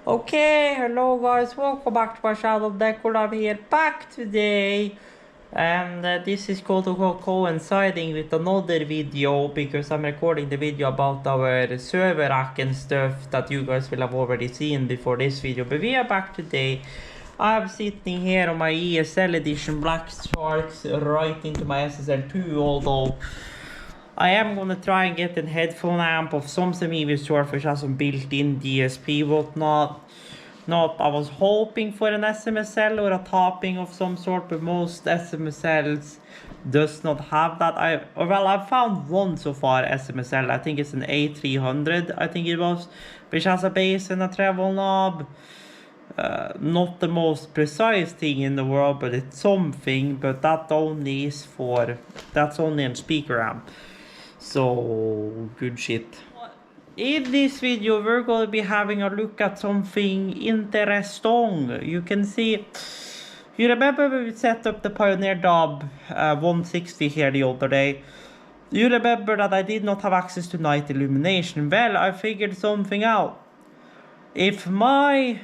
Okay, hello guys, welcome back to my channel. Decor. I'm here back today, and this is going to go coinciding with another video because I'm recording the video about our server rack and stuff that you guys will have already seen before this video. But we are back today. I'm sitting here on my ESL edition Black Sharks right into my SSL2, although I am gonna try and get a headphone amp of some semi-vis sort which has some built-in DSP whatnot. I was hoping for an SMSL or a topping of some sort, but most SMSLs does not have that. I've found one so far SMSL. I think it's an A300, I think it was, which has a bass and a treble knob. Not the most precise thing in the world, but it's something. But that's only a speaker amp. So good shit. In this video we're going to be having a look at something interesting. You can see, you remember when we set up the Pioneer Dub 160 here the other day? You remember that I did not have access to night illumination. Well, I figured something out. If my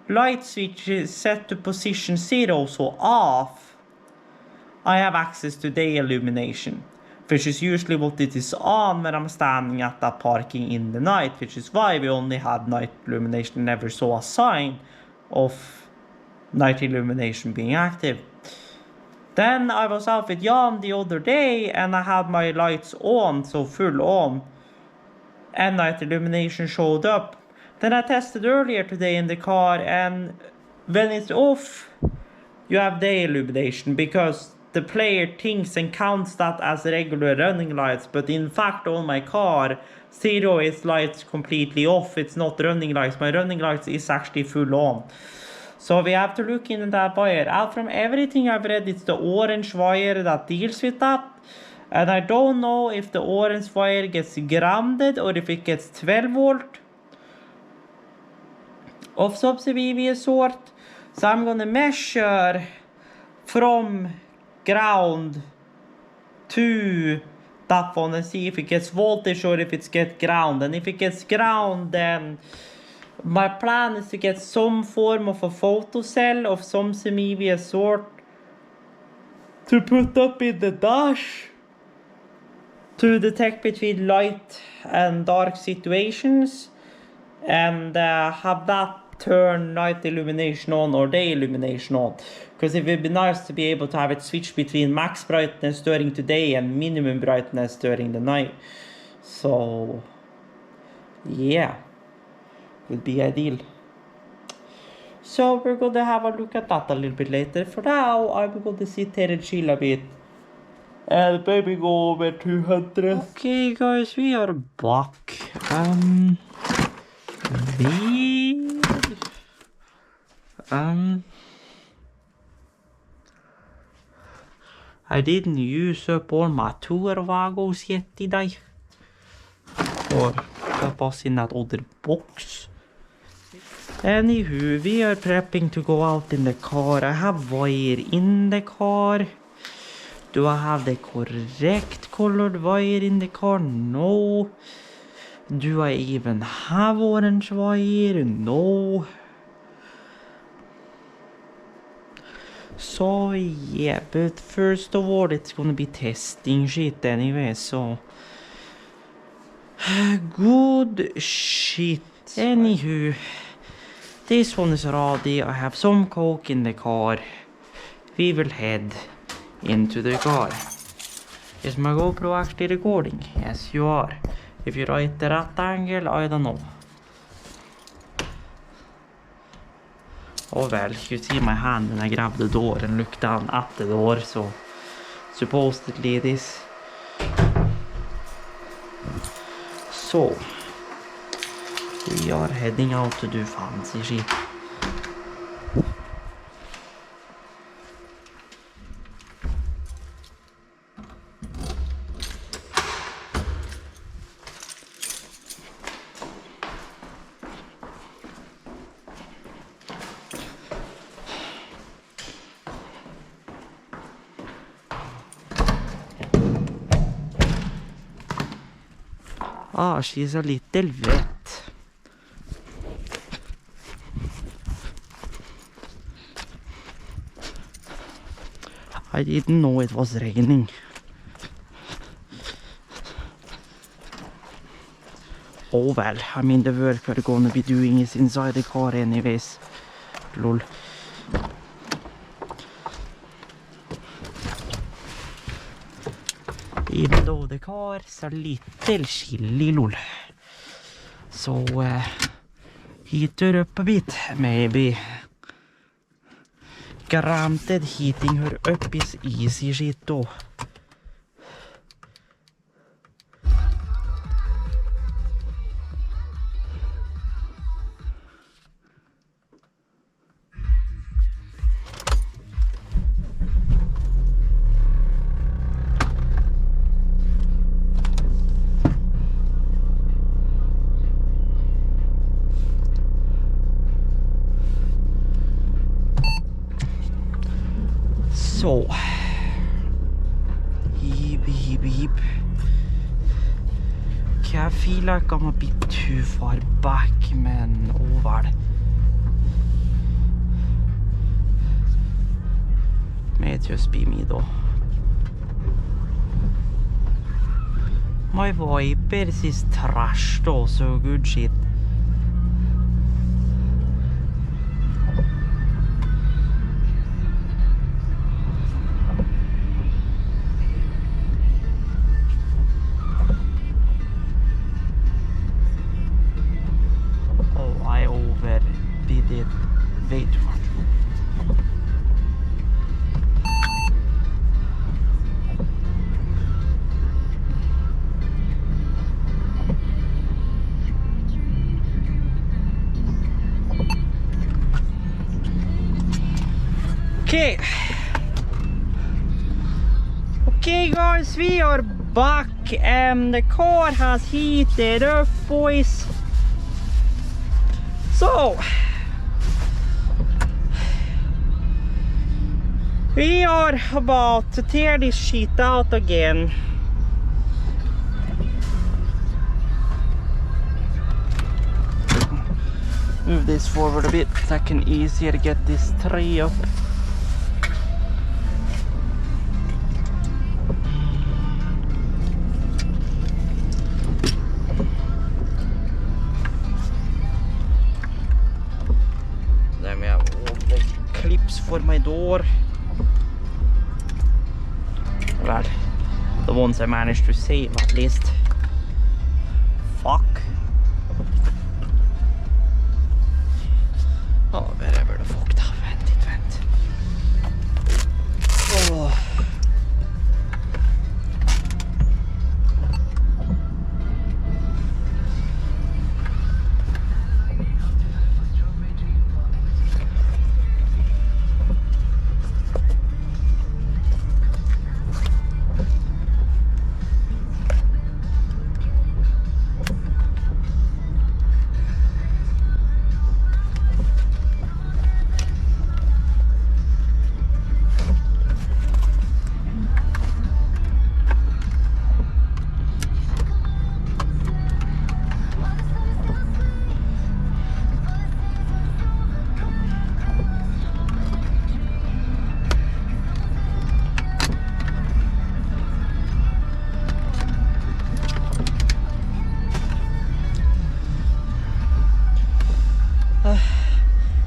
light switch is set to position 0, so off, I have access to day illumination, which is usually what it is on when I'm standing at that parking in the night, which is why we only had night illumination, never saw a sign of night illumination being active. Then I was out with Jan the other day and I had my lights on, so full on, and night illumination showed up. Then I tested earlier today in the car, and when it's off, you have day illumination because the player thinks and counts that as regular running lights, but in fact on my car, 0 is lights completely off. It's not running lights. My running lights is actually full on. So we have to look into that wire. Out from everything I've read, it's the orange wire that deals with that. And I don't know if the orange wire gets grounded or if it gets 12 volt of some sort. So I'm gonna measure from ground to that one and see if it gets voltage or if it gets ground. And if it gets ground, then my plan is to get some form of a photocell of some semi sort to put up in the dash to detect between light and dark situations, and have that turn night illumination on or day illumination on, because it would be nice to be able to have it switch between max brightness during the day and minimum brightness during the night. So yeah, would be ideal. So we're gonna have a look at that a little bit later. For now, I'm gonna sit here and chill a bit and maybe go over 200. Okay guys, we are back. I didn't use up all my tour vagos yet, did I? Or that was in that other box. Anywho, we are prepping to go out in the car. I have wire in the car. Do I have the correct colored wire in the car? No. Do I even have orange wire? No. So yeah, but first of all it's gonna be testing shit anyway, so good shit. Anywho, this one is ready. I have some coke in the car. We will head into the car. Is my GoPro actually recording? Yes, you are. If you right the right angle, I don't know. Oh well, you see my hand when I grabbed the door and looked down at the door, so supposedly it is. So we are heading out to do fancy shit. Ah, she's a little wet. I didn't know it was raining. Oh well, I mean the work we're gonna be doing is inside the car anyways. Lol. Even though the car's a little chilly, lol. So heat her up a bit, maybe. Granted, heating her up is easy shit though. So, heap. Okay, I feel like I'm a bit too far back, men oh well. May just be me though. My wipers is trash though, so good shit. Way too much. Okay guys, we are back. The car has heated up, boys. So we are about to tear this shit out again. Move this forward a bit so I can easier get this tray up. Then we have all the clips for my door. Well, the ones I managed to save at least. Fuck. Oh, wherever the fuck that went, it went. Oh.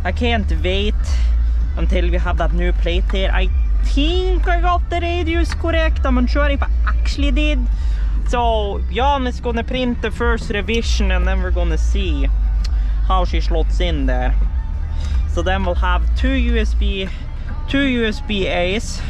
I can't wait until we have that new plate here. I think I got the radius correct. I'm not sure if I actually did. So Jan is gonna print the first revision and then we're gonna see how she slots in there. So then we'll have two USB A's,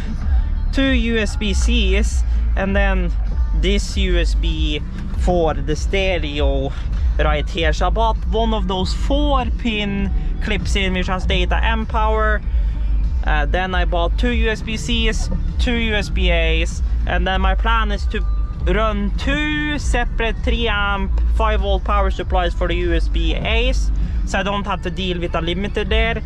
two USB C's, and then this USB for the stereo right here. So I bought one of those 4-pin clips in which has data and power. Then I bought two USB C's, two USB A's, and then my plan is to run two separate 3-amp 5-volt power supplies for the USB A's, so I don't have to deal with a limiter there.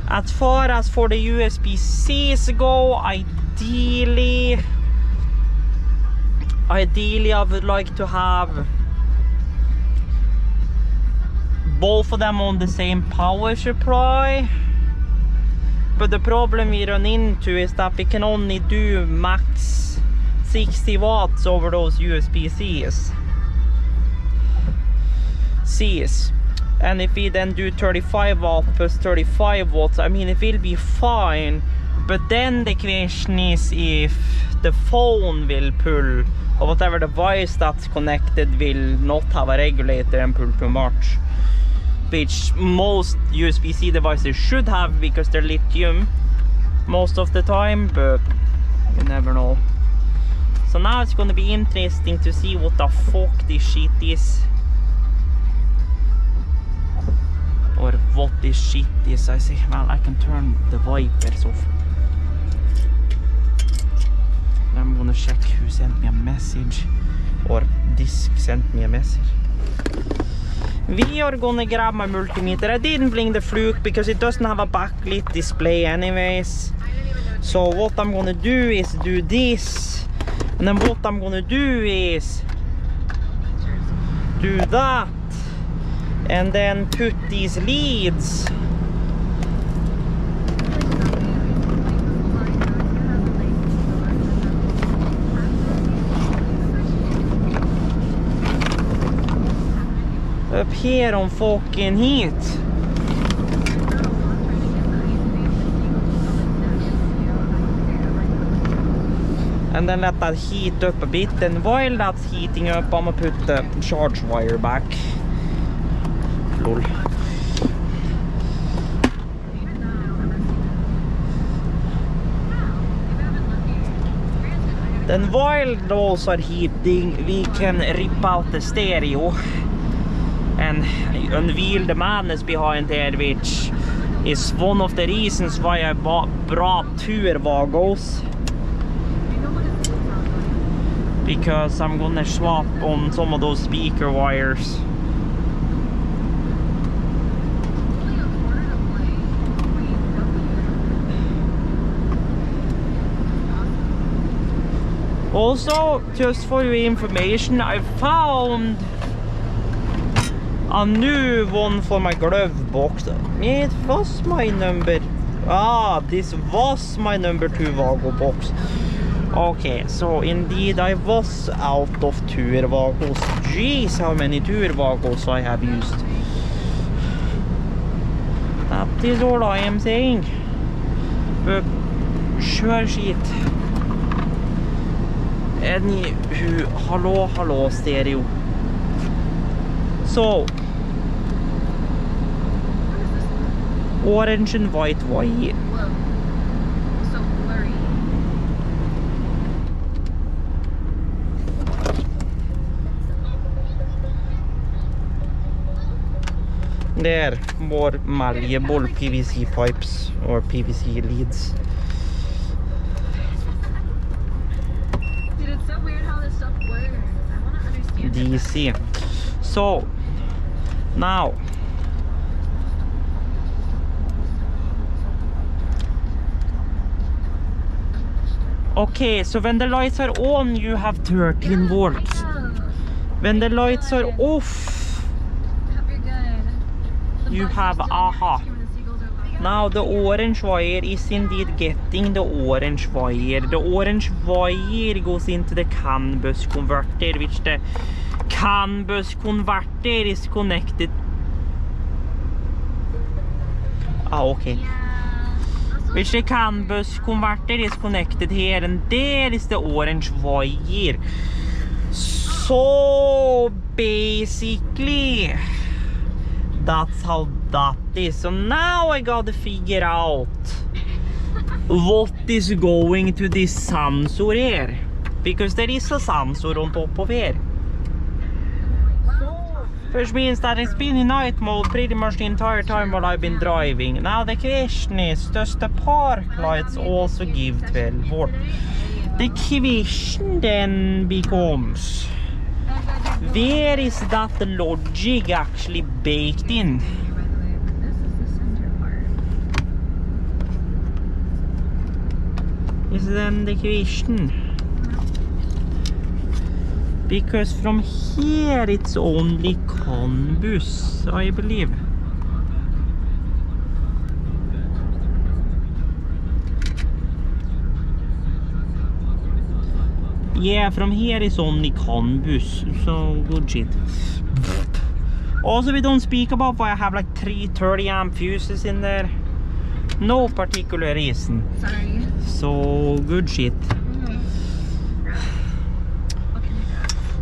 As far as for the USB C's go, ideally I would like to have both of them on the same power supply. but the problem we run into is that we can only do max 60 watts over those USB-Cs. And if we then do 35 watt plus 35 watts, I mean, it will be fine. But then the question is if the phone will pull, or whatever device that's connected will not have a regulator and pull too much. Which most USB-C devices should have because they're lithium most of the time, but you never know. So now it's going to be interesting to see what the fuck this shit is. Or what this shit is. I say, well, I can turn the wipers off. I'm gonna check who sent me a message, or Disk sent me a message. We are gonna grab my multimeter. I didn't bring the Fluke because it doesn't have a backlit display anyways. So what I'm gonna do is do this, and then what I'm gonna do is do that, and then put these leads up here on fucking heat. And then let that heat up a bit, and while that's heating up, I'm gonna put the charge wire back. Lol. Then while those are heating, we can rip out the stereo and unveil the madness behind there, which is one of the reasons why I brought two Vagos. Because I'm gonna swap on some of those speaker wires. Also, just for your information, I found a new one for my glove box. It was my number... this was my number 2 Vago box. Okay, so indeed I was out of Tour Vagos. Jeez, how many Tour Vagos I have used. That is all I am saying. But sure shit. Anywho, hello stereo. So orange and white wire. There, more malleable PVC pipes or PVC leads. Dude, it's so weird how this stuff works. I want to understand DC. So, now. Okay, so when the lights are on, you have 13 volts. When the lights are off, you have aha. Now the orange wire is indeed getting the orange wire. The orange wire goes into the CAN bus converter, which the CAN bus converter is connected. Okay. Which the CAN bus converter is connected here, and there is the orange wire. So basically, that's how that is. So now I gotta figure out what is going to this sensor here, because there is a sensor on top of here. Which means that it's been in night mode pretty much the entire time while I've been driving. Now the question is, does the park lights also give 12 volt? The question then becomes, where is that logic actually baked in? Is then the question. Because from here it's only CAN bus, I believe. Yeah, from here is only CON bus, so good shit. Also, we don't speak about why I have like 330 amp fuses in there. No particular reason. Sorry. So good shit.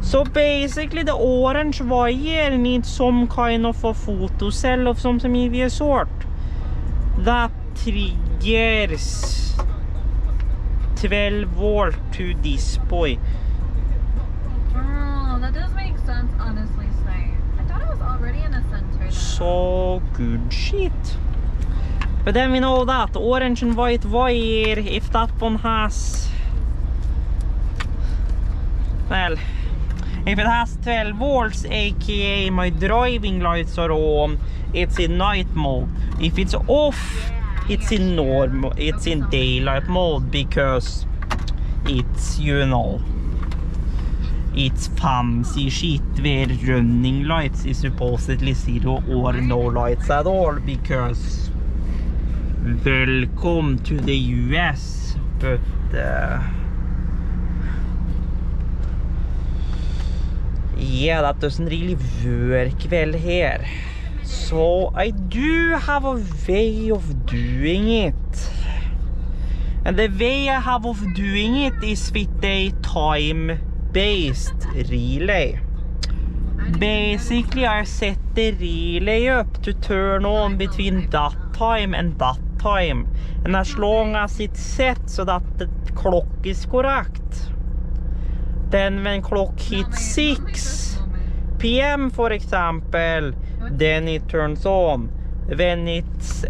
So basically the orange wire needs some kind of a photocell of some immediate sort that triggers 12 volt to this boy. Oh, that does make sense, honestly, Snipe. I thought it was already in a center. So good shit. But then we know that orange and white wire, if that one has, well, if it has 12 volts, aka my driving lights are on, it's in night mode. If it's off, it's in normal, it's in daylight mode, because it's, you know, it's fancy shit where running lights is supposedly zero or no lights at all, because welcome to the US, but yeah, that doesn't really work well here. So I do have a way of doing it, and the way I have of doing it is with a time-based relay. Basically, I set the relay up to turn on between that time and that time, and as long as it's set so that the clock is correct, then when clock hits 6 p.m. for example, then it turns on. When it's,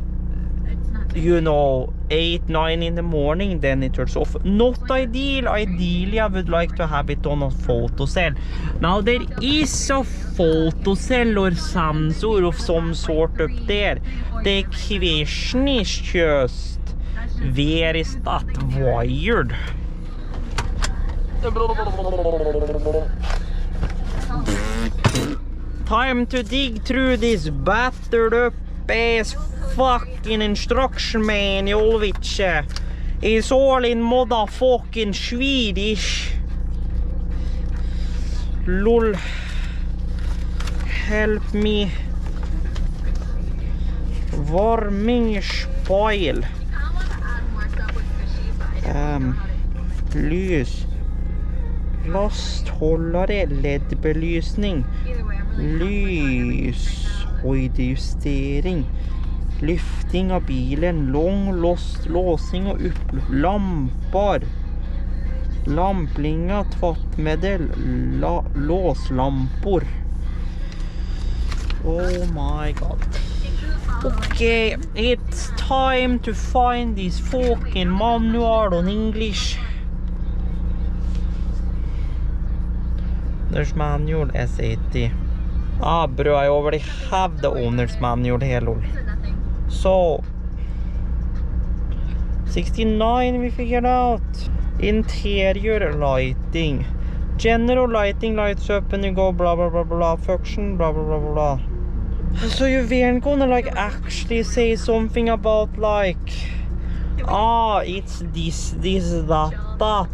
you know, 8-9 in the morning, then it turns off. Not ideal. Ideally I would like to have it on a photocell. Now there is a photocell or sensor of some sort up there. The question is just, where is that wired? Time to dig through this battered up ass fucking instruction manual, which is all in motherfucking Swedish. Lol. Help me. Varming spoil. Lys. Lasthållare, LED-belysning. Lyshöjdjustering. Lyfting av bilen. Låsing och lampor. Lamplinga, tvättmedel. Låslampor. Oh my god. Okay, it's time to find this fucking manual on English. Owner's manual S80. Ah, bro, I already have the owner's manual here, lol. So 69 we figured out. Interior lighting. General lighting lights up and you go blah blah blah blah. Function blah blah blah blah. So you weren't gonna like actually say something about like, it's this, that.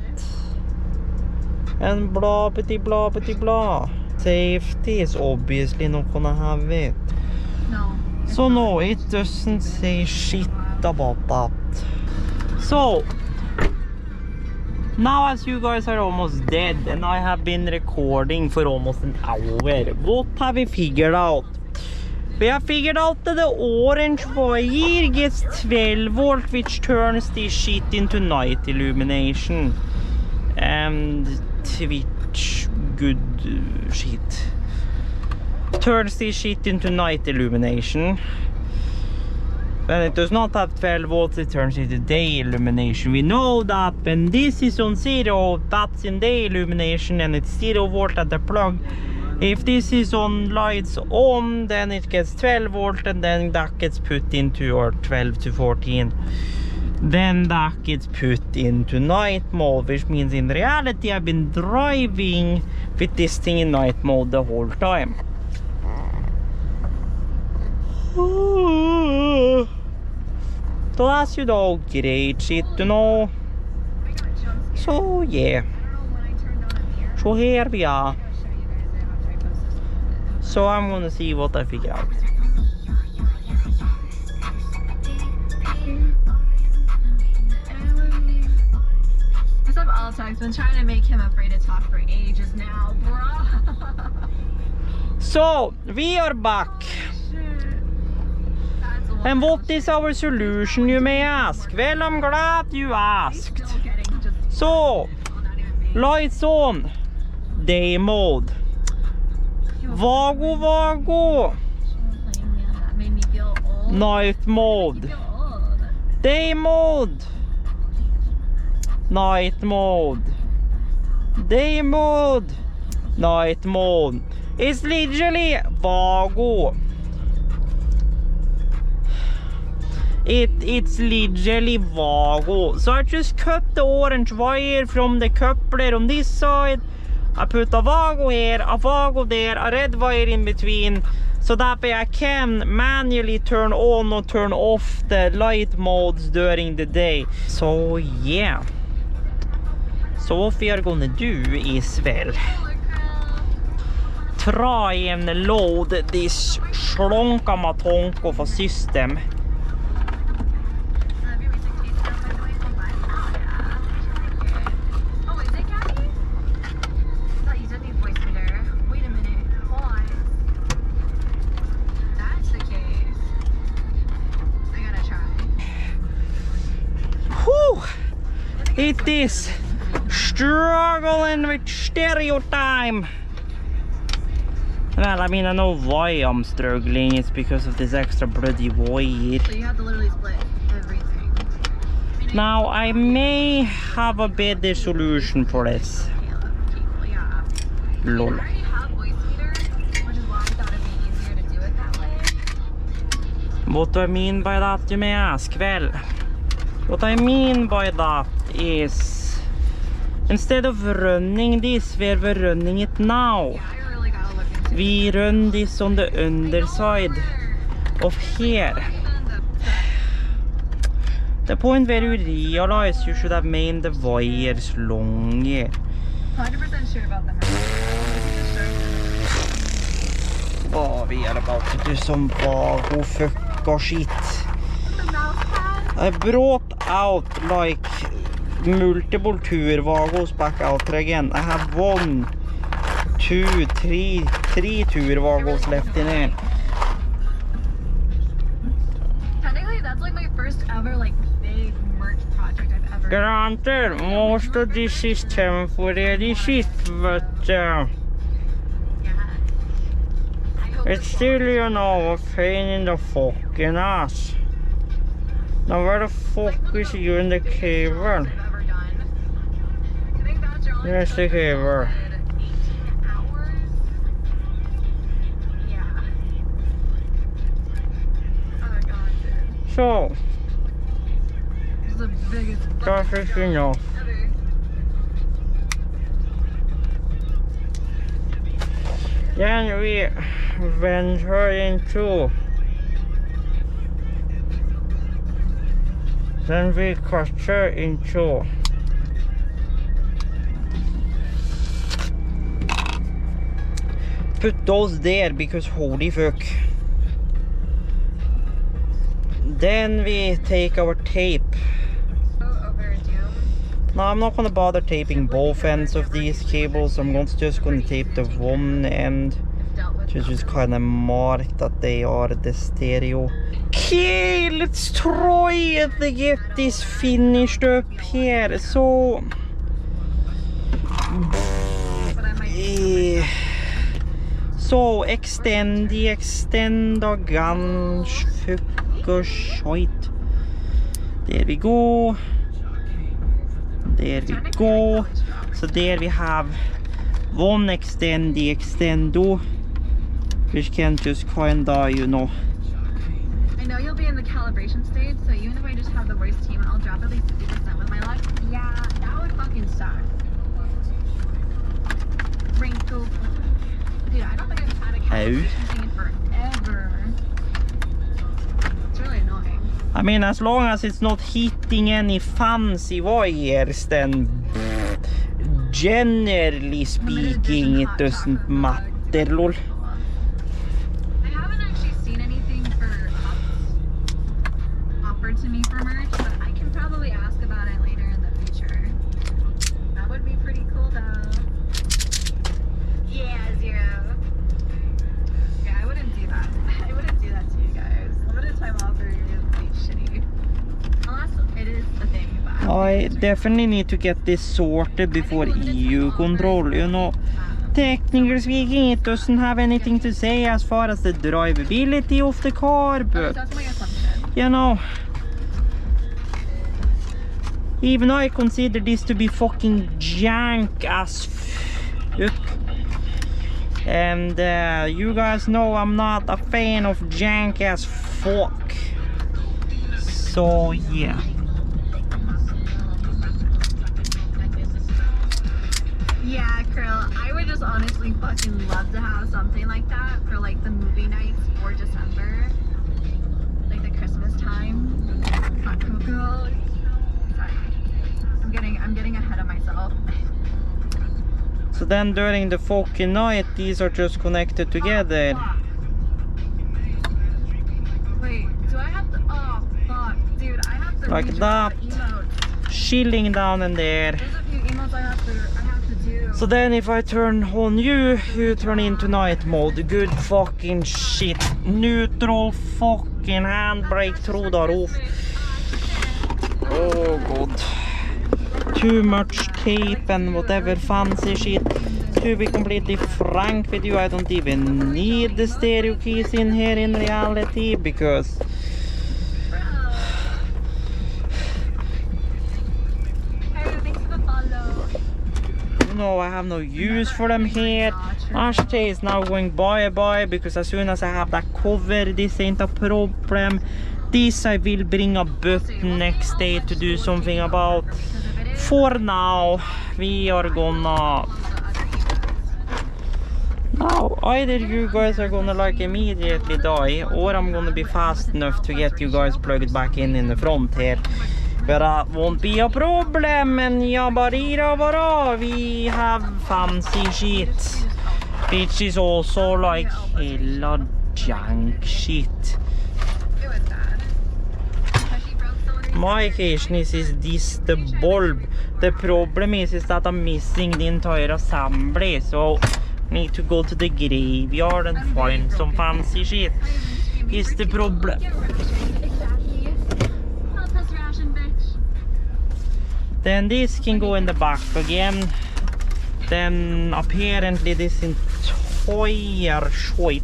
And blah bitty blah bitty blah. Safety is obviously not gonna have it. No. So no, it doesn't say shit about that. So now as you guys are almost dead and I have been recording for almost an hour, what have we figured out? We have figured out that the orange wire gets 12 volt, which turns this shit into night illumination. And Twitch good shit turns this shit into night illumination. When it does not have 12 volts, it turns into day illumination. We know that when this is on 0, that's in day illumination and it's 0 volt at the plug. If this is on lights on, then it gets 12 volt and then that gets put into, or 12 to 14. Then that gets put into night mode, which means in reality I've been driving with this thing in night mode the whole time. So that's, you know, great shit, you know. So yeah. So here we are. I'll show you guys it after I post this. So I'm gonna see what I figure out. What's up, Altax? Been trying to make him afraid to talk for ages now, bro. So we are back. That's a And lot. what is our solution, you may ask? Well, I'm glad you asked. Still getting just So, well, not even me. lights on. Day mode. Vago, vago. That made me feel old. Night mode. Feel old. Day mode. Night mode. Day mode. Night mode. It's literally vago. It's literally vago. So I just cut the orange wire from the coupler on this side. I put a vago here, a vago there, a red wire in between. So that way I can manually turn on or turn off the light modes during the day. So yeah. So what we are gonna do is, well, try and load this slonka-matonk of a system. Oh, is it Gabby? I thought you did need voice reader. Wait a minute. Hold on. That's the case. I gotta try. Whew! It is struggling with stereo time. Well, I mean, I know why I'm struggling. It's because of this extra bloody wire. So you have to literally split everything. Now, I may have a better solution for this. Well, yeah. Lol. I already have voice reader, which is why I thought it'd be easier to do it that way. What do I mean by that, you may ask? Well, what I mean by that is, instead of running this where we're running it now, Yeah, I really gotta look into it. we run this on the underside of here. The point where you realize you should have made the wires longer. 100% sure about them. Oh, we are about to do some vago fucka shit. The mouse pad? I brought out like multiple tour vagos back out there again. I have 1, 2, 3 tour vagos left in here. Technically, that's like my first ever like big merch project I've ever done. Granted, most of this is temporary shit, but Yeah. I hope it's still, you know, a pain in the fucking ass. Now where the fuck is you in the cable? I've ever done. I think that's your only Where's the cable? 18 hours. Yeah. Oh god, dude. So, This is the biggest that is enough. ever. Then we venture into. Then we cut her into. Put those there because holy fuck. Then we take our tape. Overdue. No, I'm not gonna bother taping both ends of these cables. I'm just gonna tape the one end Dealt with. to just kind of mark that they are the stereo. Okay, let's try to get this finished up here. So, But I might so extend the guns, fucker shit. There we go. There we go. So there we have one extendo, which can just kinda, you know. I know you'll be in the calibration stage, so even if I just have the voice team, I'll drop at least 50% with my luck. Yeah, that would fucking suck. Wrinkle. Dude, I don't think I've had a calibration thing in forever. It's really annoying. I mean, as long as it's not hitting any fancy wires, then generally speaking, it doesn't matter, lol. I haven't actually seen anything for cups offered to me for merch, but I can probably ask about it later in the future. That would be pretty cool though. Yeah, Zero. Yeah, I wouldn't do that. I wouldn't do that to you guys. Limited time offer is really shitty. Unless it is a thing. But I definitely need to get this sorted before EU control, you know. Technically speaking, it doesn't have anything to say as far as the drivability of the car, but that's my assumption. you know, even I consider this to be fucking jank as fuck. And you guys know I'm not a fan of jank as fuck. So yeah. Yeah, Krill, I would just honestly fucking love to have something like that for like the movie nights for December. Like the Christmas time. Not Coco. Sorry. I'm getting ahead of myself. So then during the fucking night, these are just connected together. Oh, wait, do I have to? Oh, fuck. Dude, I have to Like redraw that. emotes. Chilling down in there. There's a few emotes I have to do. So then if I turn on you, you turn into night mode. Good fucking shit. Neutral fucking handbrake trådar off. Oh god. Too much tape and whatever fancy shit. To be completely frank with you, I don't even need the stereo keys in here in reality, because no, I have no use for them here. Ashtray is now going bye-bye, because as soon as I have that cover, this ain't a problem. This I will bring a button next day to do something about. For now, we are gonna... Now, either you guys are gonna like immediately die, or I'm gonna be fast enough to get you guys plugged back in the front here. But that won't be a problem, and yabarira, we have fancy shit, which is also like hella junk shit. My question is this the bulb? The problem is that I'm missing the entire assembly, so I need to go to the graveyard and find some fancy shit. Is the problem. Then this can go in the back again. Then apparently this entire shit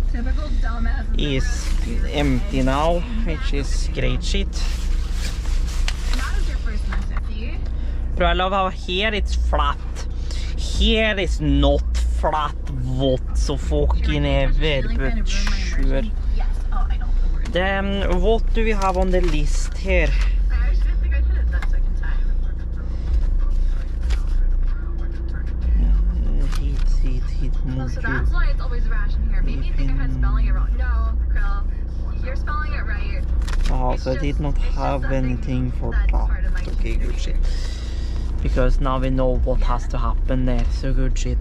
is empty now, which is great shit. But I love how here it's flat. Here is not flat whatso fucking ever, but sure. Then what do we have on the list here? Oh, so that's why it's always ration here. Maybe you think I had spelling it wrong. No, Krill, you're spelling it right. Oh, so I did not have anything for that. Okay, good shit. Because now we know what has to happen there, so good shit.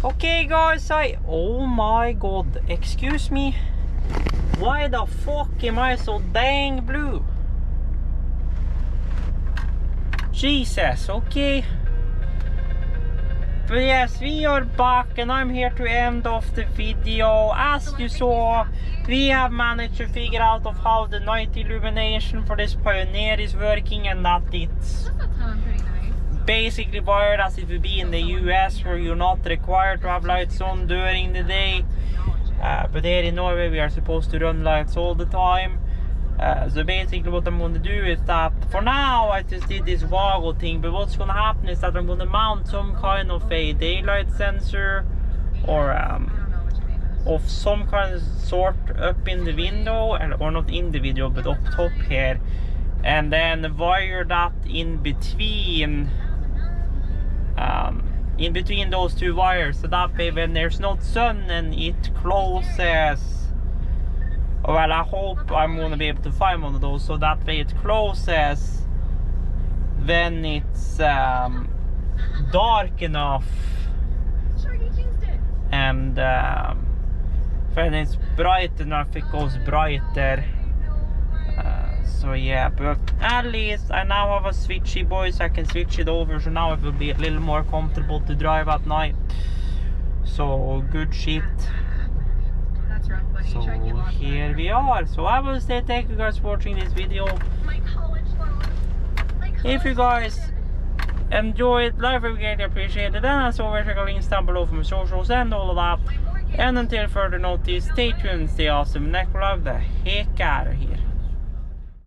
Okay guys, oh my god, excuse me. Why the fuck am I so dang blue? Jesus, okay. But yes, we are back and I'm here to end off the video. As you saw, we have managed to figure out of how the night illumination for this Pioneer is working, and that it's basically wired as if you be in the US, where you're not required to have lights on during the day. But here in Norway we are supposed to run lights all the time. So basically what I'm going to do is that for now I just did this Vago thing, but what's going to happen is that I'm going to mount some kind of a daylight sensor or of some kind of sort up in the window, or not in the window but up top here, and then wire that in between those two wires, so that way when there's not sun and it closes, well, I hope I'm gonna be able to find one of those, so that way it closes when it's dark enough, and when it's bright enough it goes brighter. So yeah, but at least I now have a switchy, boys. I can switch it over, so now it will be a little more comfortable to drive at night. So good shit. That's rough, buddy. So here we are. So I will say thank you guys for watching this video. My college loan. If you guys enjoyed, live we greatly appreciate it, and as always check the links down below for my socials and all of that. And until further notice, stay tuned, stay awesome, and I love the heck out of here.